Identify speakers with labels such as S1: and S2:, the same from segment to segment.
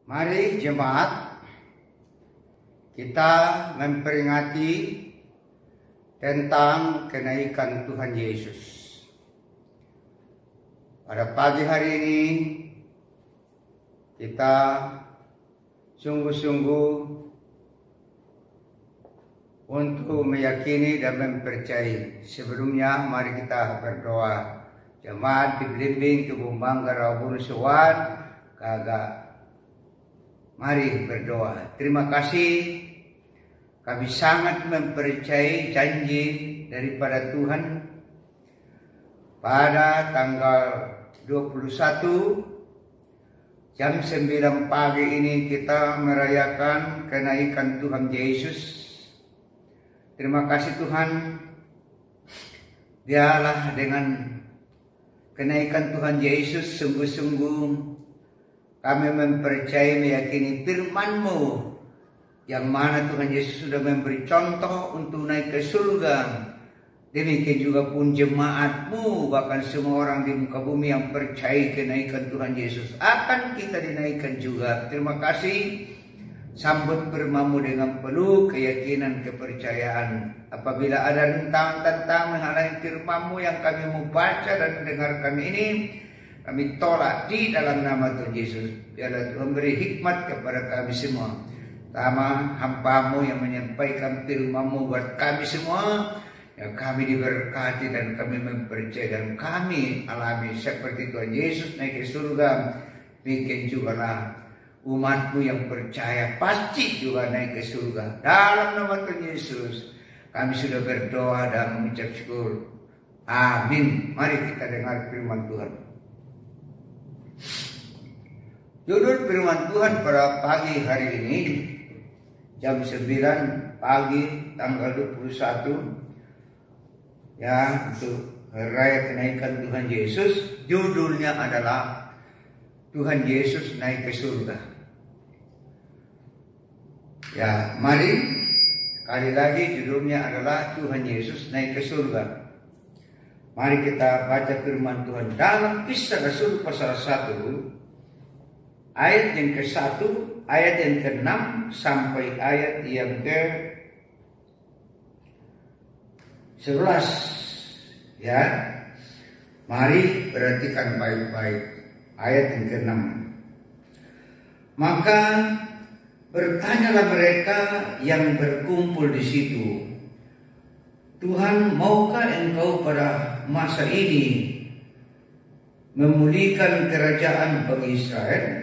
S1: Mari jemaat, kita memperingati tentang kenaikan Tuhan Yesus. Pada pagi hari ini kita sungguh-sungguh untuk meyakini dan mempercayai. Sebelumnya mari kita berdoa. Jemaat di Blimbing, Tubumbang, Garabun, Suwan, Kagak. Mari berdoa. Terima kasih. Kami sangat mempercayai janji daripada Tuhan. Pada tanggal 21 jam 9 pagi ini kita merayakan kenaikan Tuhan Yesus. Terima kasih Tuhan. Biarlah dengan kenaikan Tuhan Yesus sungguh-sungguh kami mempercayai meyakini firman-Mu yang mana Tuhan Yesus sudah memberi contoh untuk naik ke surga. Demikian juga pun jemaat-Mu, bahkan semua orang di muka bumi yang percaya kenaikan Tuhan Yesus akan kita dinaikkan juga. Terima kasih. Sambut firman-Mu dengan penuh keyakinan, kepercayaan. Apabila ada rintangan tentang menghalangi firman-Mu yang kami mau baca dan dengar kami ini, kami tolak di dalam nama Tuhan Yesus. Biarlah Tuhan beri hikmat kepada kami semua. Pertama, hamba-Mu yang menyampaikan firman-Mu buat kami semua. Yang kami diberkati dan kami mempercayai dan kami alami seperti Tuhan Yesus naik ke surga. Demikian juga lah umat-Mu yang percaya pasti juga naik ke surga. Dalam nama Tuhan Yesus kami sudah berdoa dan mengucap syukur. Amin. Mari kita dengar firman Tuhan. Judul firman Tuhan pada pagi hari ini jam 9 pagi tanggal 21 ya, untuk raya kenaikan Tuhan Yesus. Judulnya adalah Tuhan Yesus naik ke surga. Ya, mari sekali lagi judulnya adalah Tuhan Yesus naik ke surga. Mari kita baca firman Tuhan dalam Kisah Rasul pasal 1 ayat yang ke-1, ayat yang ke-6 sampai ayat yang ke-11. Ya. Mari perhatikan baik-baik ayat yang ke-6. Maka bertanyalah mereka yang berkumpul di situ, Tuhan, maukah Engkau pada masa ini memulihkan kerajaan bagi Israel?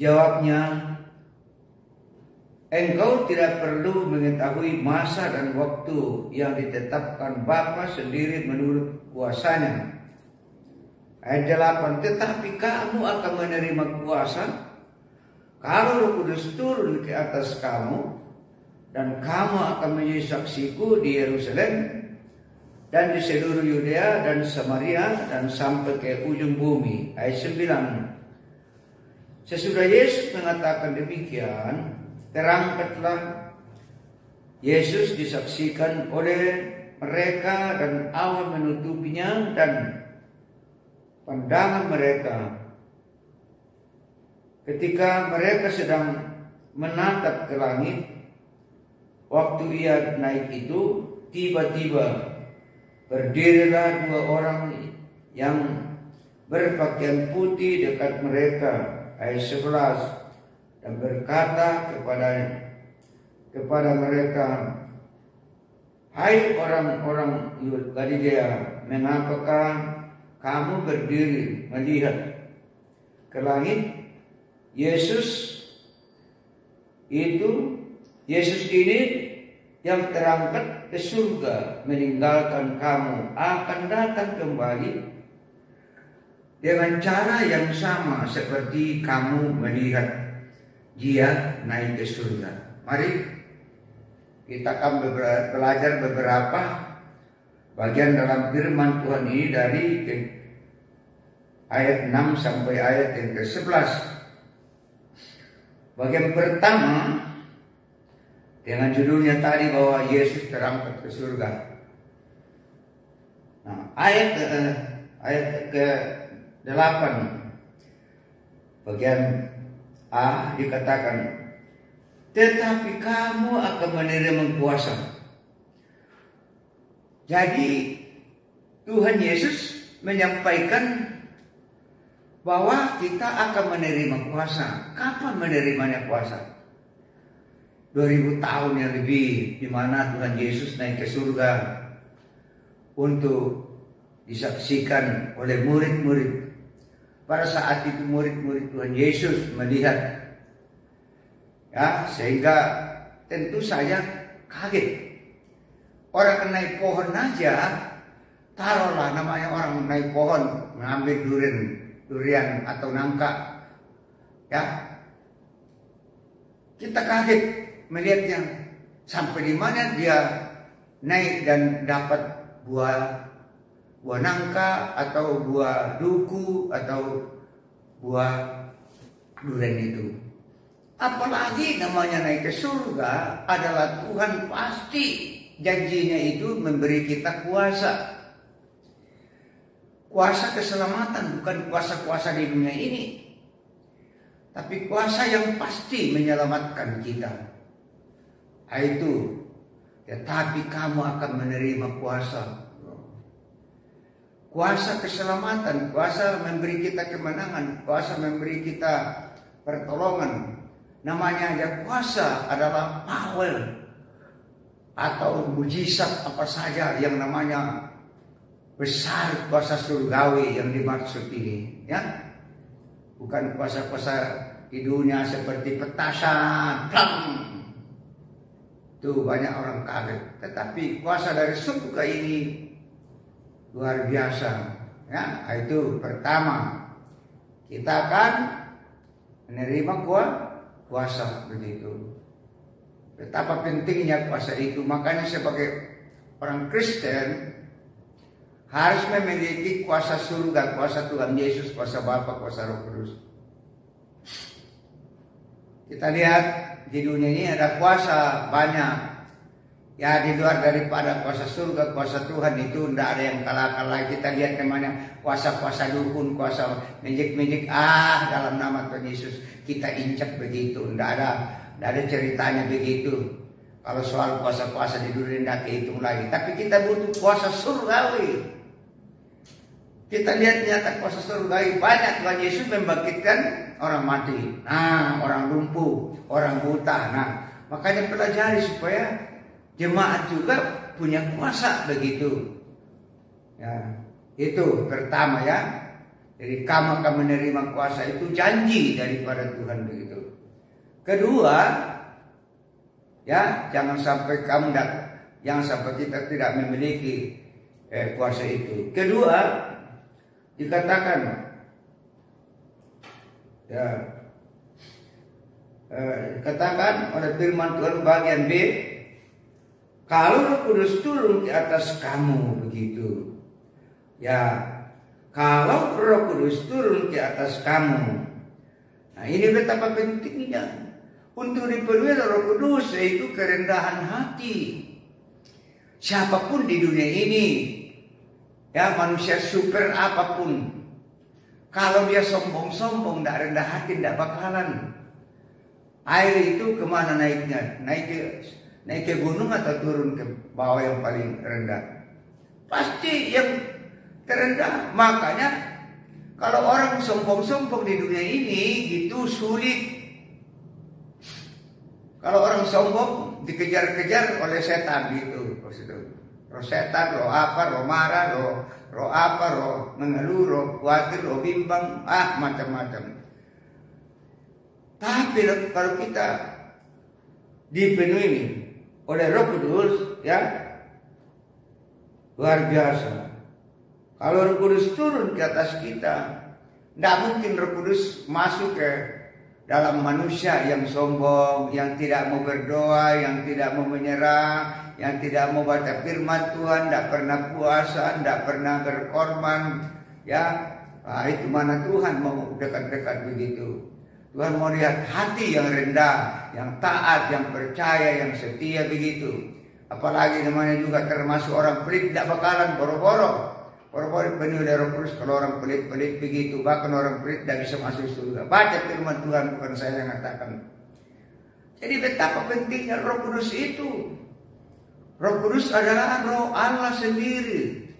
S1: Jawabnya, Engkau tidak perlu mengetahui masa dan waktu yang ditetapkan Bapa sendiri menurut kuasanya. Ayat 8, tetapi kamu akan menerima kuasa kalau Roh Kudus turun ke atas kamu, dan kamu akan menjadi saksiku di Yerusalem dan di seluruh Yudea dan Samaria dan sampai ke ujung bumi. Ayat 9. Sesudah Yesus mengatakan demikian, terangkatlah Yesus disaksikan oleh mereka dan awan menutupinya dan pandangan mereka. Ketika mereka sedang menatap ke langit, waktu Ia naik itu, tiba-tiba berdirilah dua orang yang berpakaian putih dekat mereka. Ayat 11, dan berkata kepada mereka, hai orang-orang Galilea, mengapakah kamu berdiri melihat ke langit? Yesus ini yang terangkat ke surga meninggalkan kamu akan datang kembali dengan cara yang sama seperti kamu melihat Dia naik ke surga. Mari kita akan belajar beberapa bagian dalam firman Tuhan ini dari ayat 6 sampai ayat yang ke-11. Bagian pertama dengan judulnya tadi bahwa Yesus terangkat ke surga. Nah, ayat ke-8 bagian dikatakan, tetapi kamu akan menerima kuasa. Jadi Tuhan Yesus menyampaikan bahwa kita akan menerima kuasa. Kapan menerimanya kuasa? 2000 tahun yang lebih, di mana Tuhan Yesus naik ke surga untuk disaksikan oleh murid-murid. Pada saat itu murid-murid Tuhan Yesus melihat, sehingga tentu saja kaget. Orang naik pohon aja, taruhlah namanya orang naik pohon mengambil durian atau nangka, kita kaget melihatnya sampai di mana dia naik dan dapat buah nangka atau buah duku atau buah durian itu. Apalagi namanya naik ke surga adalah Tuhan pasti janjinya itu memberi kita kuasa. Kuasa keselamatan, bukan kuasa-kuasa di dunia ini, tapi kuasa yang pasti menyelamatkan kita. Itu, tetapi kamu akan menerima kuasa. Kuasa keselamatan, kuasa memberi kita kemenangan, kuasa memberi kita pertolongan. Namanya aja kuasa adalah power atau mujizat apa saja yang namanya besar, kuasa surgawi yang dimaksud ini, bukan kuasa-kuasa di dunia seperti petasan, tuh banyak orang kaget. Tetapi kuasa dari surga ini luar biasa, itu pertama kita akan menerima kuasa begitu. Betapa pentingnya kuasa itu, makanya sebagai orang Kristen harus memiliki kuasa surga, kuasa Tuhan Yesus, kuasa Bapa, kuasa Roh Kudus. Kita lihat di dunia ini ada kuasa banyak. Ya, di luar daripada kuasa surga, kuasa Tuhan itu tidak ada yang kalah-kalah. Kita lihat namanya kuasa-kuasa dukun, kuasa mejik-mejik. Dalam nama Tuhan Yesus kita injak begitu. Tidak ada ceritanya begitu. Kalau soal kuasa-kuasa di dunia tidak kehitung lagi. Tapi kita butuh kuasa surgawi. Kita lihat nyata kuasa surgawi banyak. Tuhan Yesus membangkitkan orang mati, orang lumpuh, orang buta. Makanya pelajari supaya jemaat juga punya kuasa begitu. Itu pertama Jadi kamu akan menerima kuasa, itu janji daripada Tuhan begitu. Kedua, jangan sampai kita tidak memiliki kuasa itu. Kedua, dikatakan katakan oleh firman Tuhan bagian B, kalau Roh Kudus turun di atas kamu begitu. Kalau Roh Kudus turun di atas kamu. Ini betapa pentingnya untuk dipenuhi Roh Kudus, yaitu kerendahan hati. Siapapun di dunia ini, manusia super apapun, kalau dia sombong-sombong, tidak rendah hati, tidak bakalan. Air itu kemana naiknya? Naik ke gunung atau turun ke bawah yang paling rendah? Pasti yang terendah. Makanya kalau orang sombong-sombong di dunia ini gitu sulit. Kalau orang sombong dikejar-kejar oleh setan gitu. Roh setan, roh apa, roh marah, roh apa, roh mengeluh, roh khawatir, roh bimbang, macam-macam. Tapi kalau kita dipenuhi oleh Roh Kudus, luar biasa. Kalau Roh Kudus turun ke atas kita, tidak mungkin Roh Kudus masuk ke dalam manusia yang sombong, yang tidak mau berdoa, yang tidak mau menyerah, yang tidak mau baca firman Tuhan, tidak pernah puasa, tidak pernah berkorban, itu mana Tuhan mau dekat-dekat begitu. Tuhan mau lihat hati yang rendah, yang taat, yang percaya, yang setia begitu. Apalagi namanya juga termasuk orang pelit, tidak bakalan boro-boro Orang-orang penuh oleh Roh Kudus, kalau orang pelit-pelit begitu, bahkan orang pelit tidak bisa masuk surga. Baca firman Tuhan, bukan saya yang katakan. Jadi betapa pentingnya Roh Kudus itu. Roh Kudus adalah Roh Allah sendiri.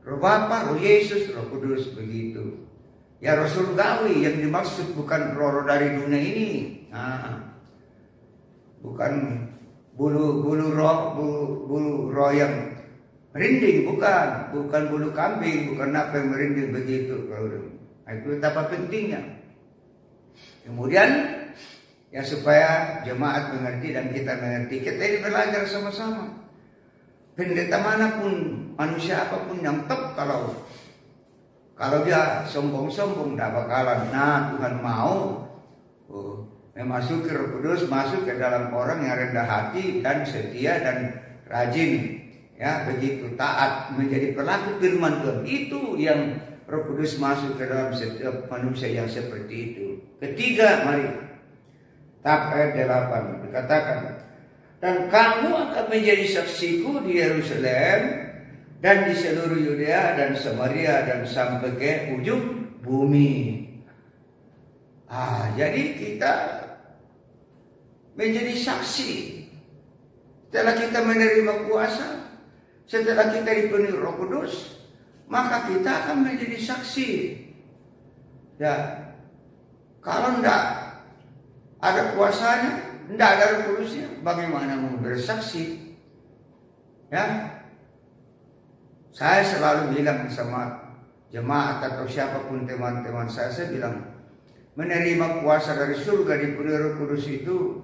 S1: Roh Bapa, Roh Yesus, Roh Kudus begitu. Ya roh surgawi yang dimaksud bukan roh-roh dari dunia ini. Bukan bulu roh yang merinding, bukan bulu kambing, bukan apa yang merinding begitu. Itu betapa pentingnya. Kemudian ya supaya jemaat mengerti dan kita mengerti, kita ini belajar sama-sama. Pendeta manapun, manusia apapun yang top, kalau dia sombong-sombong tidak bakalan. Nah, Tuhan mau memasuki Roh Kudus masuk ke dalam orang yang rendah hati dan setia dan rajin, ya begitu taat menjadi pelaku firman Tuhan. Itu yang Roh Kudus masuk ke dalam setiap manusia yang seperti itu. Ketiga, mari tahap ayat 8 dikatakan, dan kamu akan menjadi saksiku di Yerusalem dan di seluruh Yudea dan Samaria dan sampai ke ujung bumi. Jadi kita menjadi saksi. Setelah kita menerima kuasa, setelah kita dipenuhi Roh Kudus, maka kita akan menjadi saksi. Ya, kalau tidak ada kuasanya, tidak ada Roh Kudusnya, bagaimana mau bersaksi? Ya, saya selalu bilang sama jemaat atau siapapun teman-teman saya bilang, menerima kuasa dari surga dipenuhi Roh Kudus itu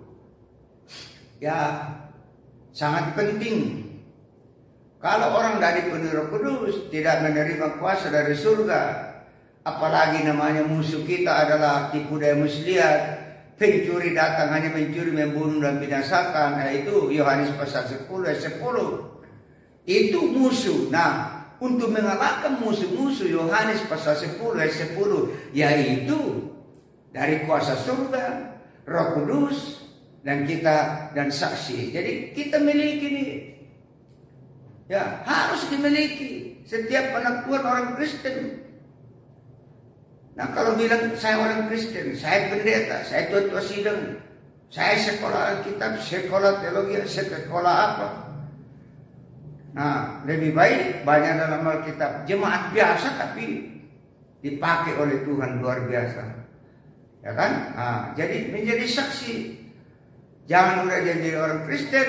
S1: ya sangat penting. Kalau orang dari dipenuhi Roh Kudus tidak menerima kuasa dari surga, apalagi namanya musuh kita adalah tipu daya muslihat, pencuri datang hanya mencuri, membunuh dan binasakan. Itu Yohanes pasal 10 ayat 10. Itu musuh. Nah, untuk mengalahkan musuh-musuh Yohanes pasal 10 ayat 10, yaitu dari kuasa surga, Roh Kudus, dan kita dan saksi. Jadi kita miliki ini. Ya, harus dimiliki setiap anak Tuhan orang Kristen. Nah, kalau bilang saya orang Kristen, saya pendeta, saya tua sidang, saya sekolah Alkitab, sekolah teologi, sekolah apa? Nah, lebih baik banyak dalam Alkitab jemaat biasa tapi dipakai oleh Tuhan luar biasa, ya kan? Jadi menjadi saksi. Jangan udah jadi orang Kristen,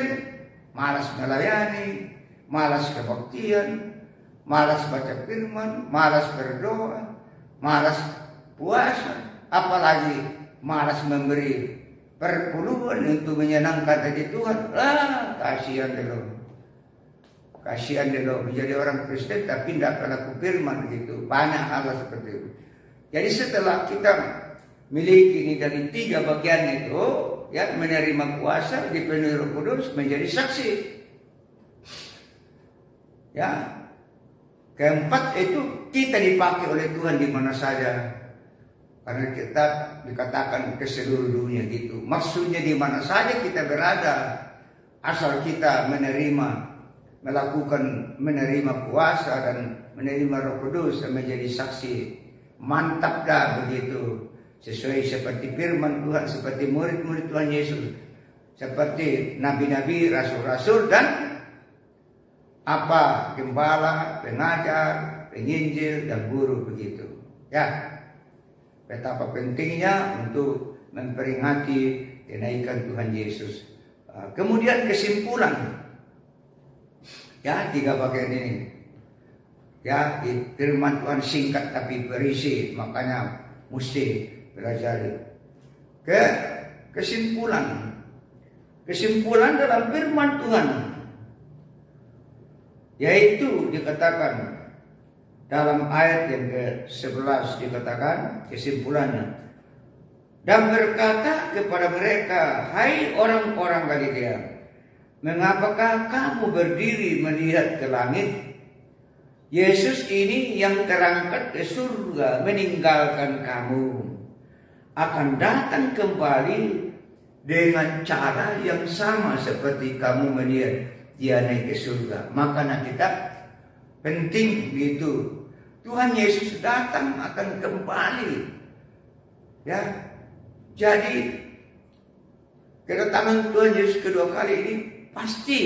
S1: malas melayani, malas kebaktian, malas baca firman, malas berdoa, malas puasa, apalagi malas memberi perpuluhan untuk menyenangkan hati Tuhan. Kasihan dulu. Kasihan dulu menjadi orang Kristen tapi tidak pelaku firman gitu. Banyak hal seperti itu. Jadi setelah kita miliki ini dari 3 bagian itu, ya, menerima kuasa, dipenuhi Roh Kudus, menjadi saksi. Ya. Keempat itu kita dipakai oleh Tuhan di mana saja. Karena kita dikatakan ke seluruh dunia gitu. Maksudnya di mana saja kita berada, asal kita menerima kuasa dan menerima Roh Kudus dan menjadi saksi. Mantap dah begitu. Sesuai seperti firman Tuhan, seperti murid-murid Tuhan Yesus, seperti nabi-nabi, rasul-rasul, dan gembala, pengajar, penginjil, dan guru begitu. Ya, betapa pentingnya untuk memperingati kenaikan Tuhan Yesus. Kemudian kesimpulan, ya 3 bagian ini. Ya, firman Tuhan singkat tapi berisi, makanya mesti belajar. Kesimpulan dalam firman Tuhan, yaitu dikatakan dalam ayat yang ke-11 dikatakan kesimpulannya, dan berkata kepada mereka, hai orang-orang Galilea, mengapakah kamu berdiri melihat ke langit? Yesus ini yang terangkat ke surga meninggalkan kamu akan datang kembali dengan cara yang sama seperti kamu melihat dia naik ke surga. Makanya kita penting gitu. Tuhan Yesus datang akan kembali. Ya. Jadi kedatangan Tuhan Yesus kedua kali ini pasti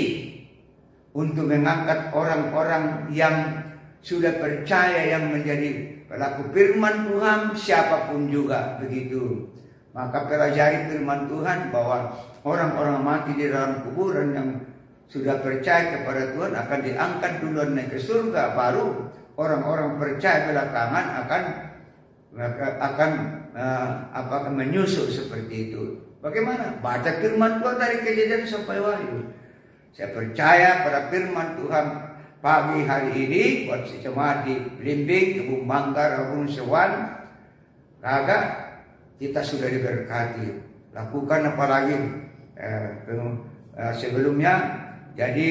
S1: untuk mengangkat orang-orang yang sudah percaya, yang menjadi pelaku firman Tuhan, siapapun juga begitu. Maka pelajari firman Tuhan bahwa orang-orang mati di dalam kuburan yang sudah percaya kepada Tuhan akan diangkat duluan naik ke surga, baru orang-orang percaya belakangan akan menyusul seperti itu. Bagaimana? Baca firman Tuhan dari Kejadian sampai Wahyu. Saya percaya pada firman Tuhan pagi hari ini buat si jemaat di Blimbing, Kebun Manggar, Kebun Sewan, kita sudah diberkati. Lakukan apalagi sebelumnya. Jadi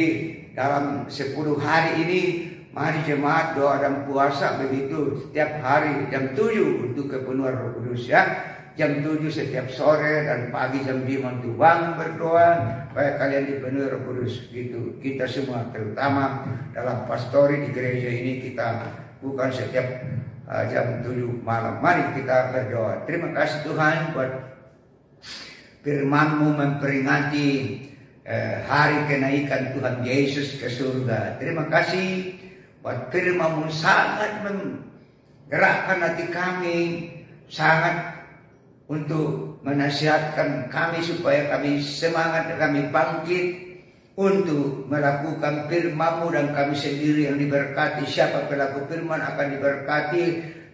S1: dalam 10 hari ini mari jemaat doa dan puasa begitu setiap hari jam 7 untuk kepenuhan Roh Kudus ya. Jam 7 setiap sore dan pagi jam 5 untuk bangun berdoa supaya kalian dipenuhi Roh Kudus gitu. Kita semua terutama dalam pastori di gereja ini kita bukan setiap jam 7 malam. Mari kita berdoa. Terima kasih Tuhan buat firman-Mu memperingati hari kenaikan Tuhan Yesus ke surga. Terima kasih buat firman-Mu sangat menggerakkan hati kami, sangat untuk menasihatkan kami supaya kami semangat, kami bangkit untuk melakukan firman-Mu, dan kami sendiri yang diberkati. Siapa pelaku firman akan diberkati,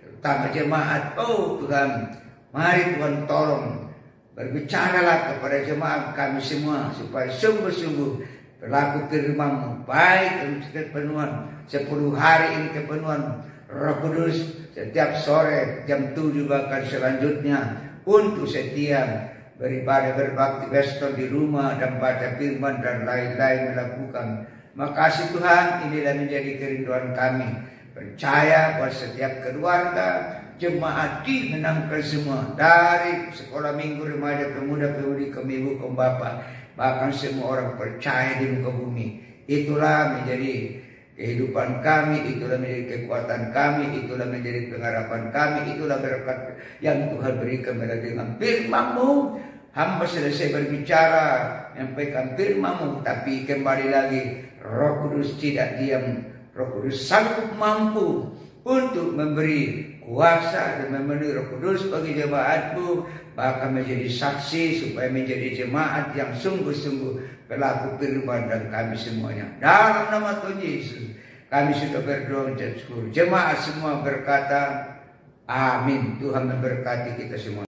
S1: terutama jemaat. Oh Tuhan, mari Tuhan tolong berbicaralah kepada jemaat kami semua supaya sungguh-sungguh pelaku firman-Mu, baik untuk kepenuhan 10 hari ini kepenuhan Roh Kudus setiap sore jam 7 bahkan selanjutnya, untuk setia beribadah berbakti besok di rumah dan baca firman dan lain-lain melakukan. Makasih Tuhan, inilah menjadi kerinduan kami. Percaya bahwa setiap keluarga jemaat dimenangkan semua, dari sekolah minggu, remaja, pemuda, pemudi, kaum ibu, kaum bapak, bahkan semua orang percaya di muka bumi. Itulah menjadi kehidupan kami, itulah menjadi kekuatan kami, itulah menjadi pengharapan kami, itulah berkat yang Tuhan berikan melalui dengan firman-Mu. Hamba selesai berbicara, menyampaikan firman-Mu, tapi kembali lagi Roh Kudus tidak diam. Roh Kudus sanggup mampu untuk memberi kuasa dan memenuhi Roh Kudus bagi jemaat-Mu, bahkan menjadi saksi supaya menjadi jemaat yang sungguh-sungguh pelaku firman dan kami semuanya. Dalam nama Tuhan Yesus kami sudah berdoa dan syukur. Jemaat semua berkata amin. Tuhan memberkati kita semua.